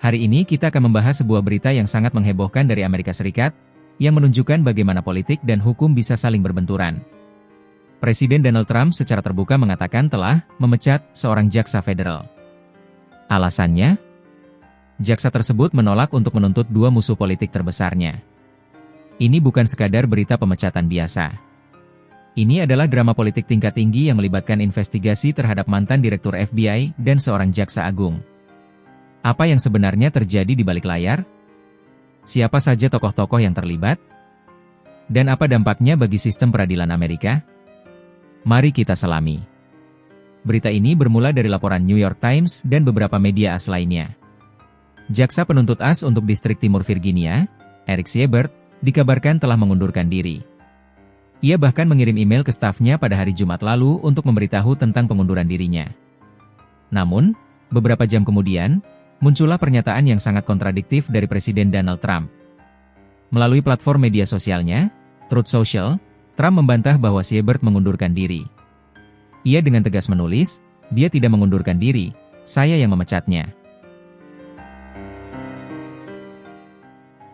Hari ini kita akan membahas sebuah berita yang sangat menghebohkan dari Amerika Serikat, yang menunjukkan bagaimana politik dan hukum bisa saling berbenturan. Presiden Donald Trump secara terbuka mengatakan telah memecat seorang jaksa federal. Alasannya? Jaksa tersebut menolak untuk menuntut dua musuh politik terbesarnya. Ini bukan sekadar berita pemecatan biasa. Ini adalah drama politik tingkat tinggi yang melibatkan investigasi terhadap mantan Direktur FBI dan seorang jaksa agung. Apa yang sebenarnya terjadi di balik layar? Siapa saja tokoh-tokoh yang terlibat? Dan apa dampaknya bagi sistem peradilan Amerika? Mari kita selami. Berita ini bermula dari laporan New York Times dan beberapa media AS lainnya. Jaksa penuntut AS untuk Distrik Timur Virginia, Eric Siebert, dikabarkan telah mengundurkan diri. Ia bahkan mengirim email ke stafnya pada hari Jumat lalu untuk memberitahu tentang pengunduran dirinya. Namun, beberapa jam kemudian, muncullah pernyataan yang sangat kontradiktif dari Presiden Donald Trump. Melalui platform media sosialnya, Truth Social, Trump membantah bahwa Siebert mengundurkan diri. Ia dengan tegas menulis, "Dia tidak mengundurkan diri, saya yang memecatnya."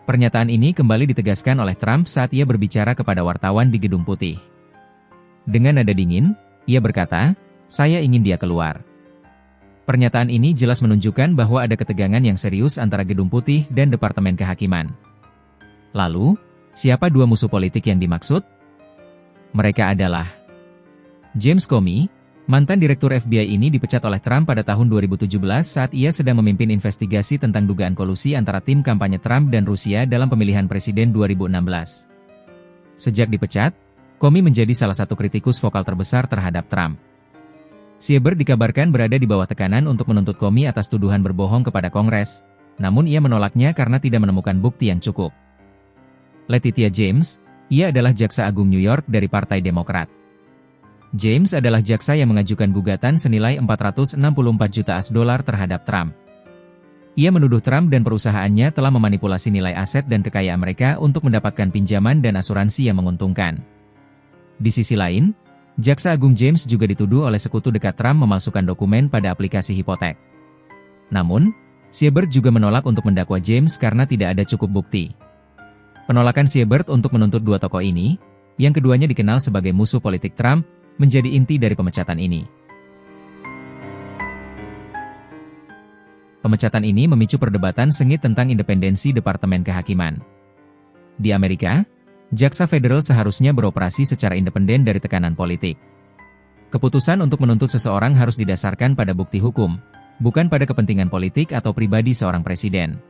Pernyataan ini kembali ditegaskan oleh Trump saat ia berbicara kepada wartawan di Gedung Putih. Dengan nada dingin, ia berkata, "Saya ingin dia keluar." Pernyataan ini jelas menunjukkan bahwa ada ketegangan yang serius antara Gedung Putih dan Departemen Kehakiman. Lalu, siapa dua musuh politik yang dimaksud? Mereka adalah James Comey, mantan Direktur FBI ini dipecat oleh Trump pada tahun 2017 saat ia sedang memimpin investigasi tentang dugaan kolusi antara tim kampanye Trump dan Rusia dalam pemilihan presiden 2016. Sejak dipecat, Comey menjadi salah satu kritikus vokal terbesar terhadap Trump. Siebert dikabarkan berada di bawah tekanan untuk menuntut Comey atas tuduhan berbohong kepada Kongres, namun ia menolaknya karena tidak menemukan bukti yang cukup. Letitia James, ia adalah jaksa agung New York dari Partai Demokrat. James adalah jaksa yang mengajukan gugatan senilai $464 juta terhadap Trump. Ia menuduh Trump dan perusahaannya telah memanipulasi nilai aset dan kekayaan mereka untuk mendapatkan pinjaman dan asuransi yang menguntungkan. Di sisi lain, Jaksa Agung James juga dituduh oleh sekutu dekat Trump memalsukan dokumen pada aplikasi hipotek. Namun, Siebert juga menolak untuk mendakwa James karena tidak ada cukup bukti. Penolakan Siebert untuk menuntut dua tokoh ini, yang keduanya dikenal sebagai musuh politik Trump, menjadi inti dari pemecatan ini. Pemecatan ini memicu perdebatan sengit tentang independensi Departemen Kehakiman. Di Amerika, jaksa federal seharusnya beroperasi secara independen dari tekanan politik. Keputusan untuk menuntut seseorang harus didasarkan pada bukti hukum, bukan pada kepentingan politik atau pribadi seorang presiden.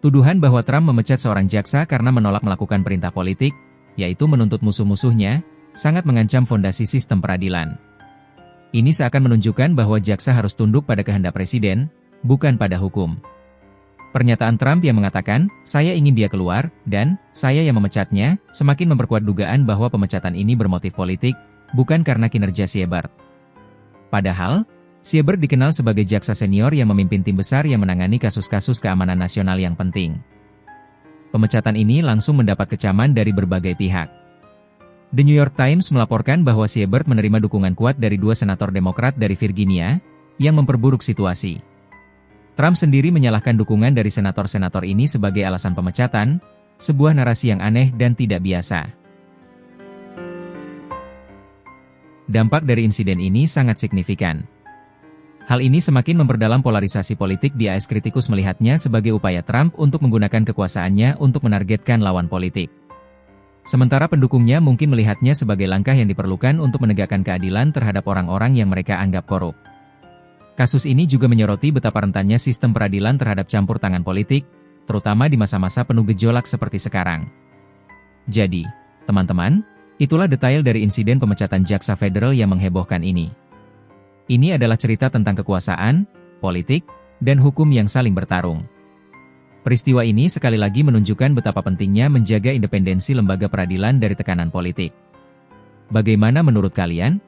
Tuduhan bahwa Trump memecat seorang jaksa karena menolak melakukan perintah politik, yaitu menuntut musuh-musuhnya, sangat mengancam fondasi sistem peradilan. Ini seakan menunjukkan bahwa jaksa harus tunduk pada kehendak presiden, bukan pada hukum. Pernyataan Trump yang mengatakan, "Saya ingin dia keluar," dan "saya yang memecatnya," semakin memperkuat dugaan bahwa pemecatan ini bermotif politik, bukan karena kinerja Siebert. Padahal, Siebert dikenal sebagai jaksa senior yang memimpin tim besar yang menangani kasus-kasus keamanan nasional yang penting. Pemecatan ini langsung mendapat kecaman dari berbagai pihak. The New York Times melaporkan bahwa Siebert menerima dukungan kuat dari dua senator Demokrat dari Virginia, yang memperburuk situasi. Trump sendiri menyalahkan dukungan dari senator-senator ini sebagai alasan pemecatan, sebuah narasi yang aneh dan tidak biasa. Dampak dari insiden ini sangat signifikan. Hal ini semakin memperdalam polarisasi politik di AS. Kritikus melihatnya sebagai upaya Trump untuk menggunakan kekuasaannya untuk menargetkan lawan politik. Sementara pendukungnya mungkin melihatnya sebagai langkah yang diperlukan untuk menegakkan keadilan terhadap orang-orang yang mereka anggap korup. Kasus ini juga menyoroti betapa rentannya sistem peradilan terhadap campur tangan politik, terutama di masa-masa penuh gejolak seperti sekarang. Jadi, teman-teman, itulah detail dari insiden pemecatan jaksa federal yang menghebohkan ini. Ini adalah cerita tentang kekuasaan, politik, dan hukum yang saling bertarung. Peristiwa ini sekali lagi menunjukkan betapa pentingnya menjaga independensi lembaga peradilan dari tekanan politik. Bagaimana menurut kalian?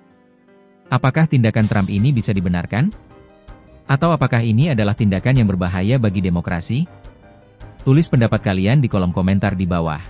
Apakah tindakan Trump ini bisa dibenarkan? Atau apakah ini adalah tindakan yang berbahaya bagi demokrasi? Tulis pendapat kalian di kolom komentar di bawah.